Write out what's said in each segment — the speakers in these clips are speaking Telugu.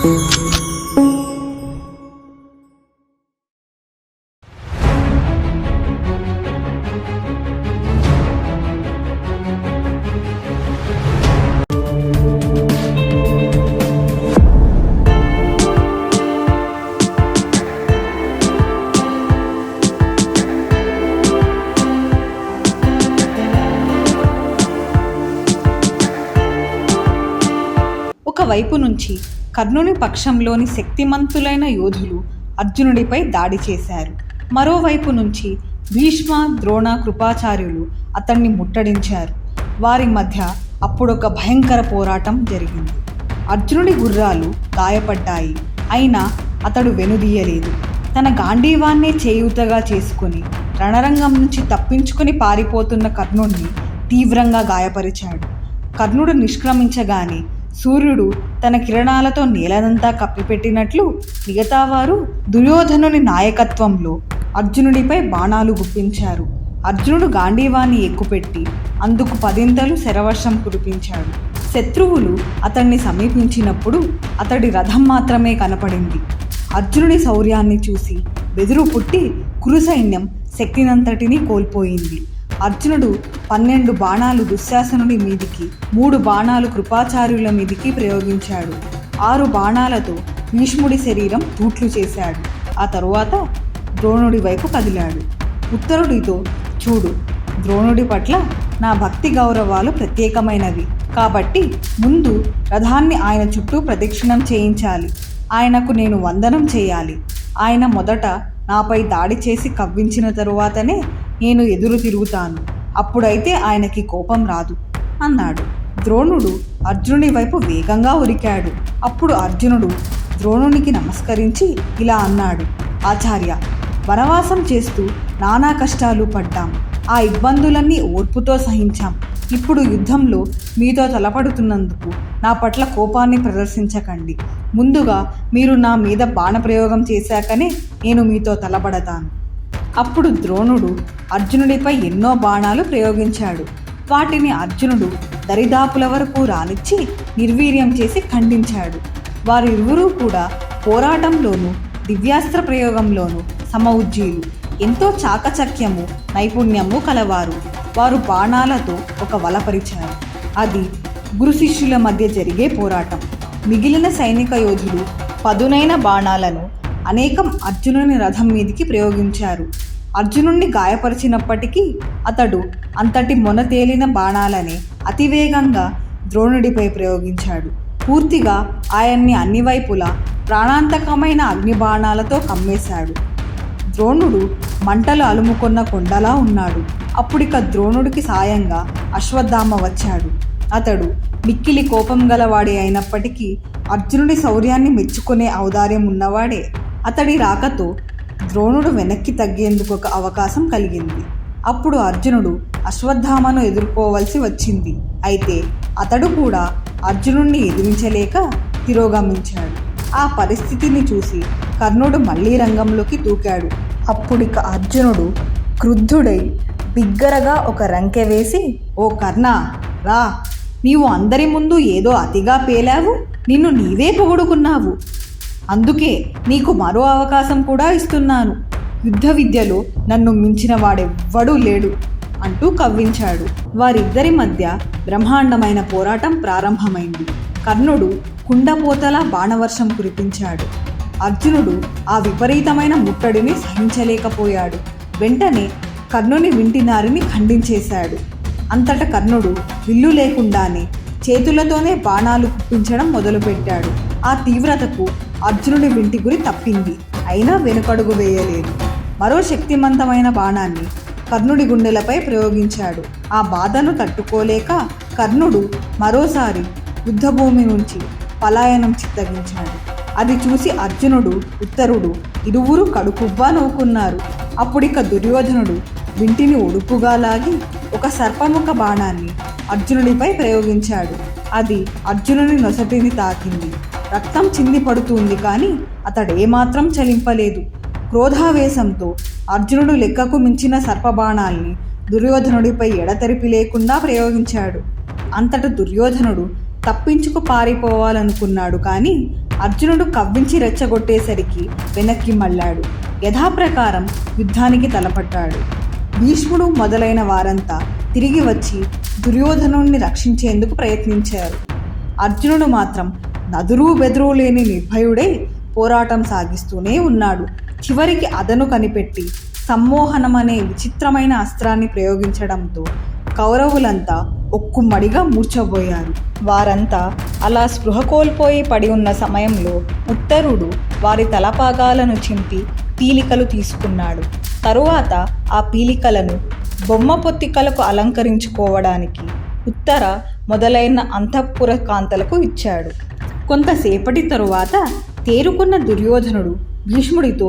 ఒకవైపు నుంచి కర్ణుని పక్షంలోని శక్తిమంతులైన యోధులు అర్జునుడిపై దాడి చేశారు. మరోవైపు నుంచి భీష్మ, ద్రోణ, కృపాచార్యులు అతన్ని ముట్టడించారు. వారి మధ్య అప్పుడొక భయంకర పోరాటం జరిగింది. అర్జునుడి గుర్రాలు గాయపడ్డాయి. అయినా అతడు వెనుదీయలేదు. తన గాంధీవాన్నే చేయూతగా చేసుకుని రణరంగం నుంచి తప్పించుకుని పారిపోతున్న కర్ణుడిని తీవ్రంగా గాయపరిచాడు. కర్ణుడు నిష్క్రమించగానే సూర్యుడు తన కిరణాలతో నేలనంతా కప్పిపెట్టినట్లు మిగతావారు దుర్యోధనుని నాయకత్వంలో అర్జునుడిపై బాణాలు గుప్పించారు. అర్జునుడు గాంధీవాన్ని ఎక్కుపెట్టి అందుకు 10 శరవర్షం కురిపించాడు. శత్రువులు అతన్ని సమీపించినప్పుడు అతడి రథం మాత్రమే కనపడింది. అర్జునుడి శౌర్యాన్ని చూసి బెదురు పుట్టి కురు సైన్యం శక్తినంతటినీ కోల్పోయింది. అర్జునుడు 12 బాణాలు దుశ్శాసనుడి మీదికి, 3 బాణాలు కృపాచార్యుల మీదికి ప్రయోగించాడు. 6 బాణాలతో భీష్ముడి శరీరం తూట్లు చేశాడు. ఆ తరువాత ద్రోణుడి వైపు కదిలాడు. ఉత్తరుడితో, చూడు, ద్రోణుడి పట్ల నా భక్తి గౌరవాలు ప్రత్యేకమైనవి. కాబట్టి ముందు రథాన్ని ఆయన చుట్టూ ప్రదక్షిణం చేయించాలి. ఆయనకు నేను వందనం చేయాలి. ఆయన మొదట నాపై దాడి చేసి కవ్వించిన తరువాతనే నేను ఎదురు తిరుగుతాను. అప్పుడైతే ఆయనకి కోపం రాదు అన్నాడు. ద్రోణుడు అర్జునుడి వైపు వేగంగా ఉరికాడు. అప్పుడు అర్జునుడు ద్రోణునికి నమస్కరించి ఇలా అన్నాడు, ఆచార్య, వనవాసం చేస్తూ నానా కష్టాలు పడ్డాం. ఆ ఇబ్బందులన్నీ ఓర్పుతో సహించాం. ఇప్పుడు యుద్ధంలో మీతో తలపడుతున్నందుకు నా పట్ల కోపాన్ని ప్రదర్శించకండి. ముందుగా మీరు నా మీద బాణప్రయోగం చేశాకనే నేను మీతో తలపడతాను. అప్పుడు ద్రోణుడు అర్జునుడిపై ఎన్నో బాణాలు ప్రయోగించాడు. వాటిని అర్జునుడు దరిదాపుల వరకు రానిచ్చి నిర్వీర్యం చేసి ఖండించాడు. వారిరువురూ కూడా పోరాటంలోనూ దివ్యాస్త్ర ప్రయోగంలోనూ సమఉజ్జీలు. ఎంతో చాకచక్యము, నైపుణ్యము కలవారు. వారు బాణాలతో ఒక వలపరిచారు. అది గురు శిష్యుల మధ్య జరిగే పోరాటం. మిగిలిన సైనిక యోధులు పదునైన బాణాలను అనేకం అర్జునుని రథం మీదికి ప్రయోగించారు. అర్జునుణ్ణి గాయపరిచినప్పటికీ అతడు అంతటి మొనతేలిన బాణాలనే అతివేగంగా ద్రోణుడిపై ప్రయోగించాడు. పూర్తిగా ఆయన్ని అన్ని వైపులా ప్రాణాంతకమైన అగ్నిబాణాలతో కమ్మేశాడు. ద్రోణుడు మంటలు అలుముకొన్న కొండలా ఉన్నాడు. అప్పుడిక ద్రోణుడికి సాయంగా అశ్వత్థామ వచ్చాడు. అతడు మిక్కిలి కోపం గలవాడే అయినప్పటికీ అర్జునుడి శౌర్యాన్ని మెచ్చుకునే ఔదార్యం ఉన్నవాడే. అతడి రాకతో ద్రోణుడు వెనక్కి తగ్గేందుకు ఒక అవకాశం కలిగింది. అప్పుడు అర్జునుడు అశ్వత్థామను ఎదుర్కోవలసి వచ్చింది. అయితే అతడు కూడా అర్జునుడిని ఎదిరించలేక తిరోగమించాడు. ఆ పరిస్థితిని చూసి కర్ణుడు మళ్ళీ రంగంలోకి దూకాడు. అప్పుడిక అర్జునుడు క్రుద్ధుడై బిగ్గరగా ఒక రంకె వేసి, ఓ కర్ణ, రా, నీవు అందరి ముందు ఏదో అతిగా పేలావు. నిన్ను నీవే పొగుడుకున్నావు. అందుకే నీకు మరో అవకాశం కూడా ఇస్తున్నాను. యుద్ధ విద్యలో నన్ను మించిన వాడెవ్వడూ లేడు అంటూ కవ్వించాడు. వారిద్దరి మధ్య బ్రహ్మాండమైన పోరాటం ప్రారంభమైంది. కర్ణుడు కుండపోతలా బాణవర్షం కురిపించాడు. అర్జునుడు ఆ విపరీతమైన ముట్టడిని సహించలేకపోయాడు. వెంటనే కర్ణుని వింటినారిని ఖండించేశాడు. అంతటా కర్ణుడు విల్లు లేకుండానే చేతులతోనే బాణాలు కుప్పించడం మొదలుపెట్టాడు. ఆ తీవ్రతకు అర్జునుడి వింటి గురి తప్పింది. అయినా వెనుకడుగు వేయలేదు. మరో శక్తిమంతమైన బాణాన్ని కర్ణుడి గుండెలపై ప్రయోగించాడు. ఆ బాధను తట్టుకోలేక కర్ణుడు మరోసారి యుద్ధభూమి నుంచి పలాయనం చిత్తగించాడు. అది చూసి అర్జునుడు, ఉత్తరుడు ఇరువురు కడుపుబ్బా నవ్వుకున్నారు. అప్పుడిక దుర్యోధనుడు వింటిని ఒడుపుగా లాగి ఒక సర్పముఖ బాణాన్ని అర్జునుడిపై ప్రయోగించాడు. అది అర్జునుని నొసటిని తాకింది. రక్తం చింది పడుతుంది, కానీ అతడేమాత్రం చలింపలేదు. క్రోధావేశంతో అర్జునుడు లెక్కకు మించిన సర్పబాణాల్ని దుర్యోధనుడిపై ఎడతెరిపి లేకుండా ప్రయోగించాడు. అంతట దుర్యోధనుడు తప్పించుకు పారిపోవాలనుకున్నాడు. కానీ అర్జునుడు కవ్వించి రెచ్చగొట్టేసరికి వెనక్కి మళ్ళాడు. యథాప్రకారం యుద్ధానికి తలపట్టాడు. భీష్ముడు మొదలైన వారంతా తిరిగి వచ్చి దుర్యోధనుణ్ణి రక్షించేందుకు ప్రయత్నించారు. అర్జునుడు మాత్రం నదురు బెదురు లేని నిర్భయుడై పోరాటం సాగిస్తూనే ఉన్నాడు. చివరికి అదను కనిపెట్టి సమ్మోహనం అనే విచిత్రమైన అస్త్రాన్ని ప్రయోగించడంతో కౌరవులంతా ఒక్కుమ్మడిగా మూర్ఛపోయారు. వారంతా అలా స్పృహ కోల్పోయి పడి ఉన్న సమయంలో ఉత్తరుడు వారి తలపాగాలను చింపి పీలికలు తీసుకున్నాడు. తరువాత ఆ పీలికలను బొమ్మ పొత్తికలకు అలంకరించుకోవడానికి ఉత్తర మొదలైన అంతఃపుర కాంతలకు ఇచ్చాడు. కొంతసేపటి తరువాత తేరుకున్న దుర్యోధనుడు భీష్ముడితో,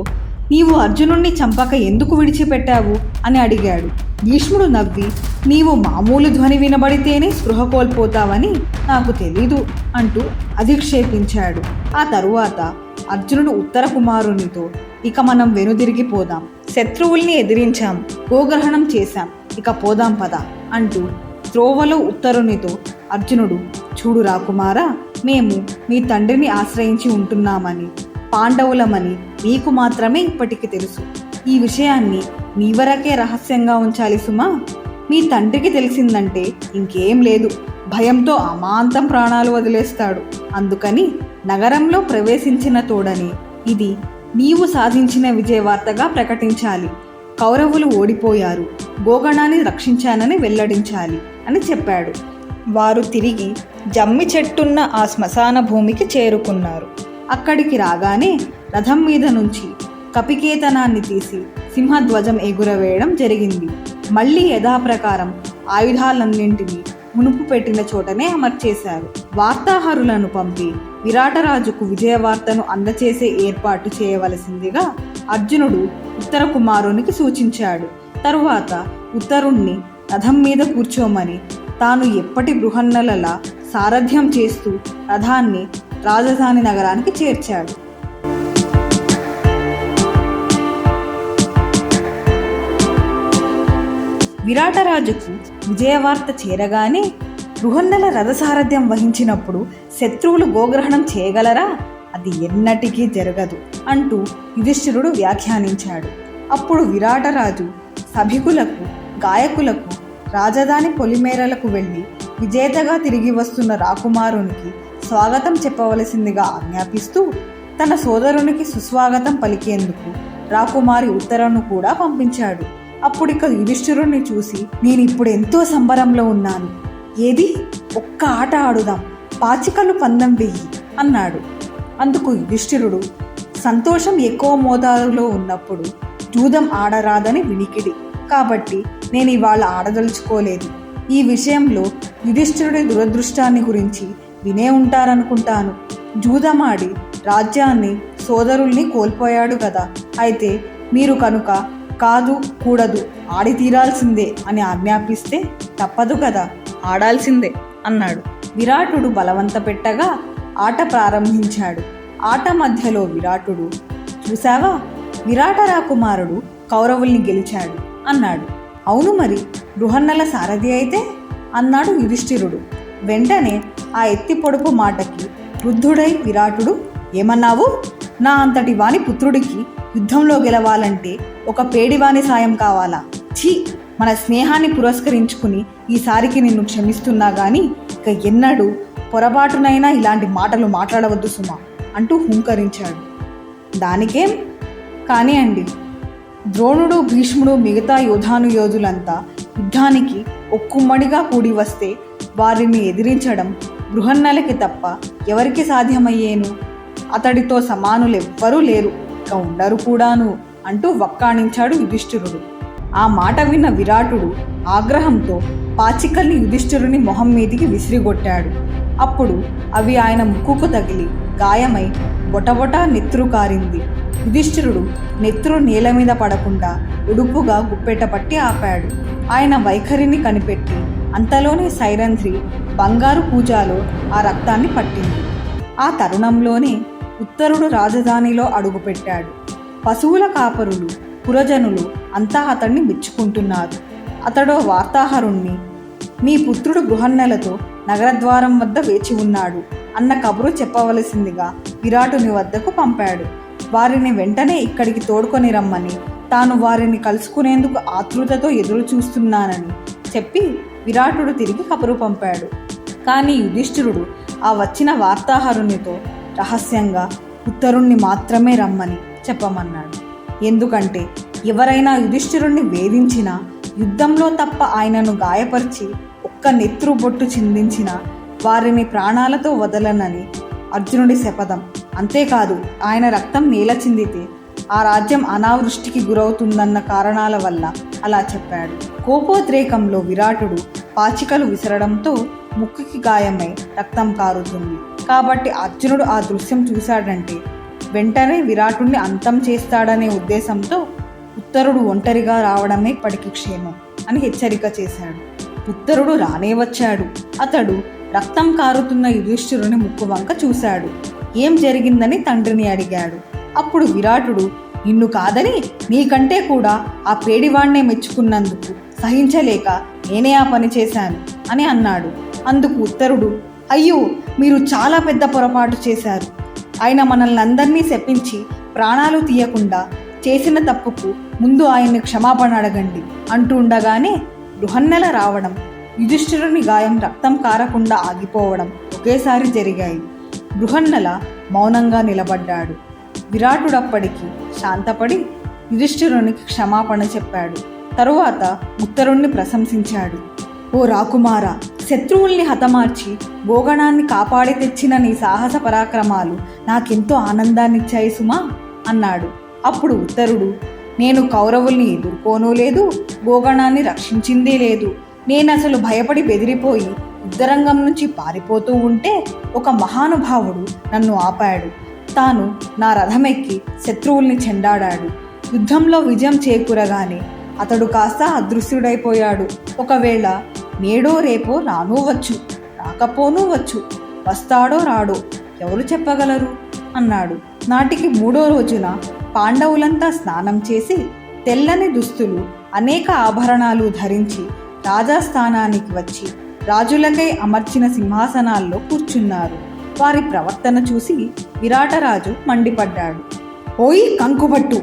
నీవు అర్జునుణ్ణి చంపక ఎందుకు విడిచిపెట్టావు అని అడిగాడు. భీష్ముడు నవ్వి, నీవు మామూలు ధ్వని వినబడితేనే స్పృహ కోల్పోతావని నాకు తెలీదు అంటూ అధిక్షేపించాడు. ఆ తరువాత అర్జునుడు ఉత్తర కుమారునితో, ఇక మనం వెనుదిరిగిపోదాం, శత్రువుల్ని ఎదిరించాం, గోగ్రహణం చేశాం, ఇక పోదాం పద అంటూ త్రోవలో ఉత్తరునితో అర్జునుడు, చూడు రాకుమారా, మేము మీ తండ్రిని ఆశ్రయించి ఉంటున్నామని, పాండవులమని నీకు మాత్రమే ఇప్పటికి తెలుసు. ఈ విషయాన్ని నీ వరకే రహస్యంగా ఉంచాలి సుమా. మీ తండ్రికి తెలిసిందంటే ఇంకేం లేదు, భయంతో అమాంతం ప్రాణాలు వదిలేస్తాడు. అందుకని నగరంలో ప్రవేశించిన తోడని ఇది నీవు సాధించిన విజయవార్తగా ప్రకటించాలి. కౌరవులు ఓడిపోయారు, గోగణాన్ని రక్షించానని వెల్లడించాలి అని చెప్పాడు. వారు తిరిగి జమ్మి చెట్టున్న ఆ శ్మశాన భూమికి చేరుకున్నారు. అక్కడికి రాగానే రథం మీద నుంచి కపికేతనాన్ని తీసి సింహధ్వజం ఎగురవేయడం జరిగింది. మళ్ళీ యథాప్రకారం ఆయుధాలన్నింటినీ మునుపు పెట్టిన చోటనే అమర్చేశారు. వార్తాహరులను పంపి విరాటరాజుకు విజయవార్తను అందచేసే ఏర్పాటు చేయవలసిందిగా అర్జునుడు ఉత్తర కుమారునికి సూచించాడు. తరువాత ఉత్తరుణ్ణి రథం మీద కూర్చోమని తాను ఎప్పటి బృహన్నలలా సారథ్యం చేస్తూ రథాన్ని రాజధాని నగరానికి చేర్చాడు. విరాటరాజుకు విజయవార్త చేరగానే, బృహన్నల రథసారథ్యం వహించినప్పుడు శత్రువులు గోగ్రహణం చేయగలరా? అది ఎన్నటికీ జరగదు అంటూ యుధిష్ఠిరుడు వ్యాఖ్యానించాడు. అప్పుడు విరాటరాజు సభికులకు, గాయకులకు, రాజధాని పొలిమేరలకు వెళ్ళి విజేతగా తిరిగి వస్తున్న రాకుమారునికి స్వాగతం చెప్పవలసిందిగా ఆజ్ఞాపిస్తూ తన సోదరునికి సుస్వాగతం పలికేందుకు రాకుమారి ఉత్తరను కూడా పంపించాడు. అప్పుడిక యుధిష్ఠిరుణ్ణి చూసి, నేను ఇప్పుడు ఎంతో సంబరంలో ఉన్నాను, ఏది ఒక్క ఆట ఆడుదాం, పాచికలు పందెం వెయ్యి అన్నాడు. అందుకు యుధిష్ఠిరుడు, సంతోషం ఎక్కువ మోతాదులో ఉన్నప్పుడు జూదం ఆడరాదని వినికిడి, కాబట్టి నేను ఇవాళ ఆడదలుచుకోలేదు. ఈ విషయంలో యుధిష్ఠిరుడి దురదృష్టాన్ని గురించి వినే ఉంటారనుకుంటాను. జూదమాడి రాజ్యాన్ని, సోదరుల్ని కోల్పోయాడు కదా. అయితే మీరు కనుక కాదు, కూడదు, ఆడి తీరాల్సిందే అని ఆజ్ఞాపిస్తే తప్పదు కదా, ఆడాల్సిందే అన్నాడు. విరాటుడు బలవంత పెట్టగా ఆట ప్రారంభించాడు. ఆట మధ్యలో విరాటుడు, చూసావా, విరాట రాకుమారుడు కౌరవుల్ని గెలిచాడు అన్నాడు. అవును మరి, బృహన్నల సారథి అయితే అన్నాడు యుధిష్ఠిరుడు. వెంటనే ఆ ఎత్తి పొడుపు మాటకి వృద్ధుడై విరాటుడు, ఏమన్నావు? నా అంతటి వాని పుత్రుడికి యుద్ధంలో గెలవాలంటే ఒక పేడివాని సాయం కావాలా? ఛీ, మన స్నేహాన్ని పురస్కరించుకుని ఈసారికి నిన్ను క్షమిస్తున్నా గాని ఇక ఎన్నడూ పొరపాటునైనా ఇలాంటి మాటలు మాట్లాడవద్దు సుమా అంటూ హుంకరించాడు. దానికేం కానీ అండి, ద్రోణుడు, భీష్ముడు, మిగతా యోధులంతా యుద్ధానికి ఒక్కుమ్మడిగా కూడి వస్తే వారిని ఎదిరించడం బృహన్నలకి తప్ప ఎవరికి సాధ్యమయ్యేను? అతడితో సమానులెవ్వరూ లేరు, ఇక ఉండరు కూడాను అంటూ వక్కాణించాడు యుధిష్ఠిరుడు. ఆ మాట విన్న విరాటుడు ఆగ్రహంతో పాచికల్ని యుధిష్ఠిరుని మొహం మీదికి విసిరిగొట్టాడు. అప్పుడు అవి ఆయన ముక్కుకు తగిలి గాయమై బొటబొట నెత్తురు కారింది. యుధిష్ఠిరుడు నెత్తురు నేల మీద పడకుండా ఉడుపుగా గుప్పెట పట్టి ఆపాడు. ఆయన వైఖరిని కనిపెట్టి అంతలోనే సైరంధ్రి బంగారు పూజాలో ఆ రక్తాన్ని పట్టింది. ఆ తరుణంలోనే ఉత్తరుడు రాజధానిలో అడుగుపెట్టాడు. పశువుల కాపరులు, పురజనులు అంతా అతన్ని మెచ్చుకుంటున్నారు. అతడో వార్తాహరుణ్ణి, మీ పుత్రుడు బృహన్నలతో నగరద్వారం వద్ద వేచి ఉన్నాడు అన్న కబురు చెప్పవలసిందిగా విరాటుని వద్దకు పంపాడు. వారిని వెంటనే ఇక్కడికి తోడుకొని రమ్మని, తాను వారిని కలుసుకునేందుకు ఆతృతతో ఎదురు చూస్తున్నానని చెప్పి విరాటుడు తిరిగి కబురు పంపాడు. కానీ యుధిష్ఠిరుడు ఆ వచ్చిన వార్తాహరునితో రహస్యంగా ఉత్తరుణ్ణి మాత్రమే రమ్మని చెప్పమన్నాడు. ఎందుకంటే ఎవరైనా యుధిష్ఠిరుణ్ణి వేధించినా, యుద్ధంలో తప్ప ఆయనను గాయపరిచి ఒక్క నెత్రు బొట్టు చిందించినా వారిని ప్రాణాలతో వదలనని అర్జునుడి శపథం. అంతేకాదు, ఆయన రక్తం నేల చిందితే ఆ రాజ్యం అనావృష్టికి గురవుతుందన్న కారణాల వల్ల అలా చెప్పాడు. కోపోద్రేకంలో విరాటుడు పాచికలు విసరడంతో ముక్కుకి గాయమై రక్తం కారుతుంది. కాబట్టి అర్జునుడు ఆ దృశ్యం చూశాడంటే వెంటనే విరాటుడిని అంతం చేస్తాడనే ఉద్దేశంతో ఉత్తరుడు ఒంటరిగా రావడమే ఇప్పటికి క్షేమం అని హెచ్చరిక చేశాడు. ఉత్తరుడు రానే వచ్చాడు. అతడు రక్తం కారుతున్న యుధిష్ఠిరుని ముక్కు వంక చూశాడు. ఏం జరిగిందని తండ్రిని అడిగాడు. అప్పుడు విరాటుడు, నిన్ను కాదని నీకంటే కూడా ఆ పేడివాణ్ణే మెచ్చుకున్నందుకు సహించలేక నేనే ఆ పని చేశాను అని అన్నాడు. అందుకు ఉత్తరుడు, అయ్యో, మీరు చాలా పెద్ద పొరపాటు చేశారు. ఆయన మనల్ని అందరినీ శపించి ప్రాణాలు తీయకుండా చేసిన తప్పుకు ముందు ఆయన్ని క్షమాపణ అడగండి అంటూ ఉండగానే బృహన్నల రావడం, యుధిష్ఠిరుని గాయం రక్తం కారకుండా ఆగిపోవడం ఒకేసారి జరిగాయి. బృహన్నల మౌనంగా నిలబడ్డాడు. విరాటుడప్పటికి శాంతపడి యుధిష్ఠిరునికి క్షమాపణ చెప్పాడు. తరువాత ఉత్తరుణ్ణి ప్రశంసించాడు. ఓ రాకుమార, శత్రువుల్ని హతమార్చి భోగణాన్ని కాపాడి తెచ్చిన నీ సాహస పరాక్రమాలు నాకెంతో ఆనందాన్నిచ్చాయి సుమా అన్నాడు. అప్పుడు ఉత్తరుడు, నేను కౌరవుల్ని ఎదుర్కోనూ లేదు, భోగణాన్ని రక్షించిందే లేదు. నేనసలు భయపడి బెదిరిపోయి యుద్ధరంగం నుంచి పారిపోతూ ఉంటే ఒక మహానుభావుడు నన్ను ఆపాడు. తాను నా రథమెక్కి శత్రువుల్ని చెండాడాడు. యుద్ధంలో విజయం చేకూరగానే అతడు కాస్త అదృశ్యుడైపోయాడు. ఒకవేళ నేడో రేపో రానూ వచ్చు, రాకపోనూ వచ్చు, వస్తాడో రాడో ఎవరు చెప్పగలరు అన్నాడు. నాటికి 3వ రోజున పాండవులంతా స్నానం చేసి తెల్లని దుస్తులు, అనేక ఆభరణాలు ధరించి రాజాస్థానానికి వచ్చి రాజులకై అమర్చిన సింహాసనాల్లో కూర్చున్నారు. వారి ప్రవర్తన చూసి విరాటరాజు మండిపడ్డాడు. ఓయ్ కంకుబట్టు,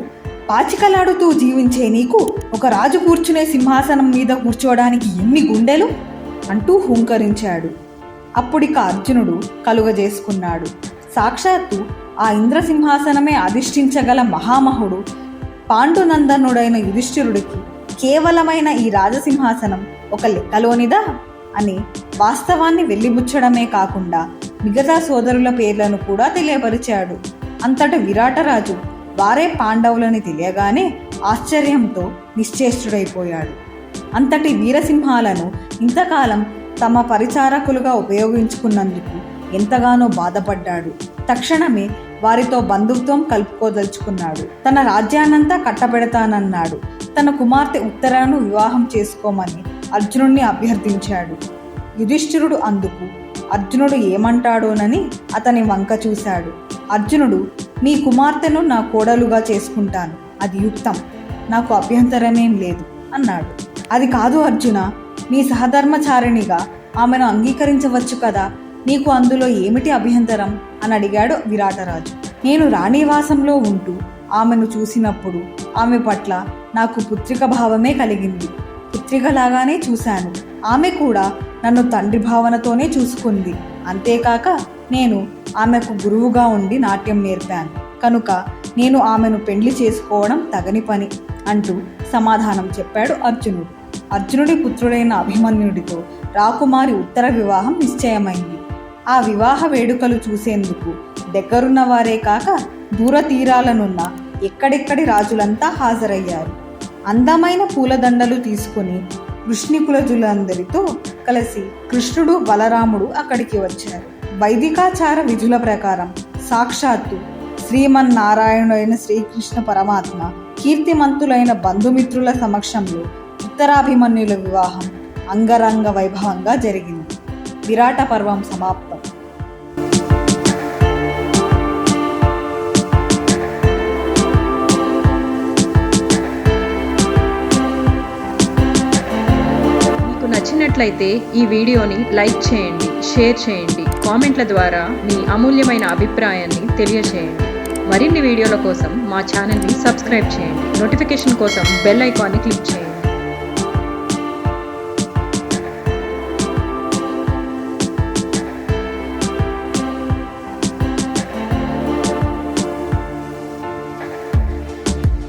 పాచికలాడుతూ జీవించే నీకు ఒక రాజు కూర్చునే సింహాసనం మీద కూర్చోవడానికి ఎన్ని గుండెలు అంటూ హుంకరించాడు. అప్పుడిక అర్జునుడు కలుగజేసుకున్నాడు. సాక్షాత్తు ఆ ఇంద్రసింహాసనమే అధిష్ఠించగల మహామహుడు పాండునందనుడైన యుధిష్ఠిరుడికి కేవలమైన ఈ రాజసింహాసనం ఒక లెక్కలోనిదా అని వాస్తవాన్ని వెళ్లిబుచ్చడమే కాకుండా మిగతా సోదరుల పేర్లను కూడా తెలియపరిచాడు. అంతట విరాటరాజు వారే పాండవులని తెలియగానే ఆశ్చర్యంతో నిశ్చేష్టుడైపోయాడు. అంతటి వీరసింహాలను ఇంతకాలం తమ పరిచారకులుగా ఉపయోగించుకున్నందుకు ఎంతగానో బాధపడ్డాడు. తక్షణమే వారితో బంధుత్వం కలుపుకోదలుచుకున్నాడు. తన రాజ్యాన్నంతా కట్టబెడతానన్నాడు. తన కుమార్తె ఉత్తరను వివాహం చేసుకోమని అర్జునుడిని అభ్యర్థించాడు. యుధిష్ఠిరుడు అందుకు అర్జునుడు ఏమంటాడోనని అతని వంక చూశాడు. అర్జునుడు, నీ కుమార్తెను నా కోడలుగా చేసుకుంటాను, అది యుక్తం, నాకు అభ్యంతరమేం లేదు అన్నాడు. అది కాదు అర్జున, నీ సహధర్మచారిణిగా ఆమెను అంగీకరించవచ్చు కదా, నీకు అందులో ఏమిటి అభ్యంతరం అని అడిగాడు విరాటరాజు. నేను రాణివాసంలో ఉంటూ ఆమెను చూసినప్పుడు ఆమె పట్ల నాకు పుత్రిక భావమే కలిగింది. పుత్రికలాగానే చూశాను. ఆమె కూడా నన్ను తండ్రి భావనతోనే చూసుకుంది. అంతేకాక నేను ఆమెకు గురువుగా ఉండి నాట్యం నేర్పాను కనుక నేను ఆమెను పెళ్లి చేసుకోవడం తగని పని అంటూ సమాధానం చెప్పాడు అర్జునుడు. అర్జునుడి పుత్రుడైన అభిమన్యుడితో రాకుమారి ఉత్తర వివాహం నిశ్చయమైంది. ఆ వివాహ వేడుకలు చూసేందుకు దగ్గరున్న వారే కాక దూర తీరాలనున్న ఎక్కడెక్కడి రాజులంతా హాజరయ్యారు. అందమైన పూలదండలు తీసుకుని వృష్ణికులజులందరితో కలిసి కృష్ణుడు, బలరాముడు అక్కడికి వచ్చారు. వైదికాచార విధుల ప్రకారం సాక్షాత్తు శ్రీమన్నారాయణుడైన శ్రీకృష్ణ పరమాత్మ కీర్తిమంతులైన బంధుమిత్రుల సమక్షంలో ఉత్తరాభిమన్యుల వివాహం అంగరంగ వైభవంగా జరిగింది. విరాట పర్వం సమాప్తం. మీకు నచ్చినట్లయితే ఈ వీడియోని లైక్ చేయండి. షేర్ చేయండి. కామెంట్ల ద్వారా మీ అమూల్యమైన అభిప్రాయాన్ని తెలియజేయండి. మరిన్ని వీడియోల కోసం మా ఛానల్ని సబ్స్క్రైబ్ చేయండి. నోటిఫికేషన్ కోసం బెల్ ఐకాన్ని క్లిక్ చేయండి.